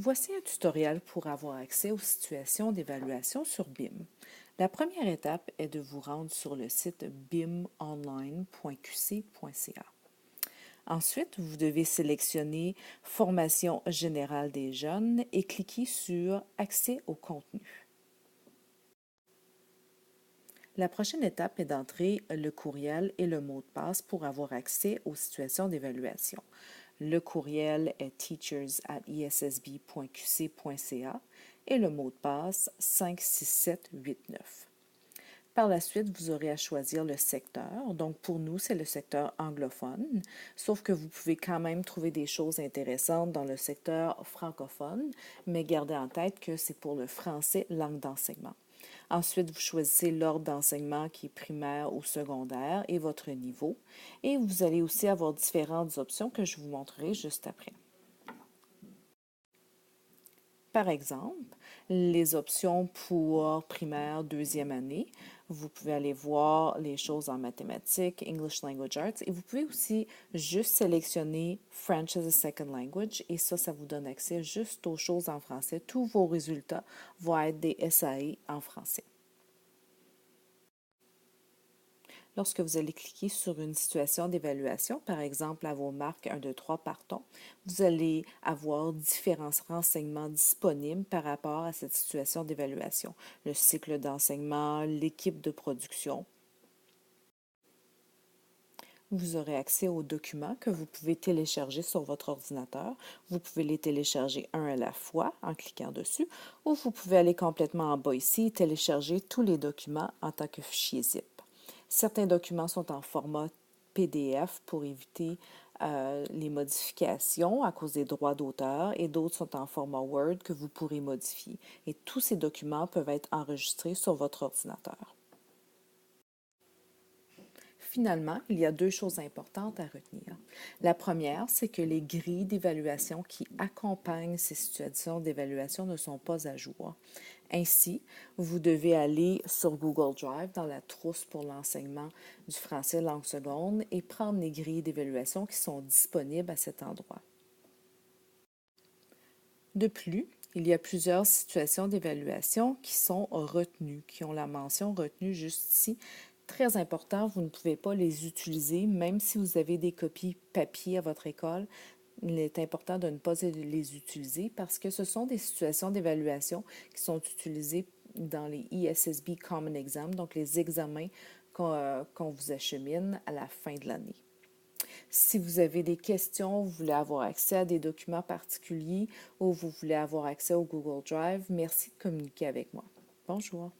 Voici un tutoriel pour avoir accès aux situations d'évaluation sur BIM. La première étape est de vous rendre sur le site bimonline.qc.ca. Ensuite, vous devez sélectionner Formation générale des jeunes et cliquer sur Accès au contenu. La prochaine étape est d'entrer le courriel et le mot de passe pour avoir accès aux situations d'évaluation. Le courriel est teachers@issb.qc.ca et le mot de passe 56789. Par la suite, vous aurez à choisir le secteur. Donc, pour nous, c'est le secteur anglophone, sauf que vous pouvez quand même trouver des choses intéressantes dans le secteur francophone, mais gardez en tête que c'est pour le français langue d'enseignement. Ensuite, vous choisissez l'ordre d'enseignement qui est primaire ou secondaire et votre niveau. Et vous allez aussi avoir différentes options que je vous montrerai juste après. Par exemple, les options pour primaire, deuxième année, vous pouvez aller voir les choses en mathématiques, English Language Arts, et vous pouvez aussi juste sélectionner French as a Second Language, et ça vous donne accès juste aux choses en français. Tous vos résultats vont être des SAE en français. Lorsque vous allez cliquer sur une situation d'évaluation, par exemple à vos marques 1, 2, 3 partons, vous allez avoir différents renseignements disponibles par rapport à cette situation d'évaluation. Le cycle d'enseignement, l'équipe de production. Vous aurez accès aux documents que vous pouvez télécharger sur votre ordinateur. Vous pouvez les télécharger un à la fois en cliquant dessus, ou vous pouvez aller complètement en bas ici et télécharger tous les documents en tant que fichier zip. Certains documents sont en format PDF pour éviter les modifications à cause des droits d'auteur et d'autres sont en format Word que vous pourrez modifier. Et tous ces documents peuvent être enregistrés sur votre ordinateur. Finalement, il y a deux choses importantes à retenir. La première, c'est que les grilles d'évaluation qui accompagnent ces situations d'évaluation ne sont pas à jour. Ainsi, vous devez aller sur Google Drive dans la trousse pour l'enseignement du français langue seconde et prendre les grilles d'évaluation qui sont disponibles à cet endroit. De plus, il y a plusieurs situations d'évaluation qui sont retenues, qui ont la mention retenue juste ici. Très important, vous ne pouvez pas les utiliser, même si vous avez des copies papier à votre école. Il est important de ne pas les utiliser parce que ce sont des situations d'évaluation qui sont utilisées dans les ISSB Common Exam, donc les examens qu'on vous achemine à la fin de l'année. Si vous avez des questions, vous voulez avoir accès à des documents particuliers ou vous voulez avoir accès au Google Drive, merci de communiquer avec moi. Bonjour.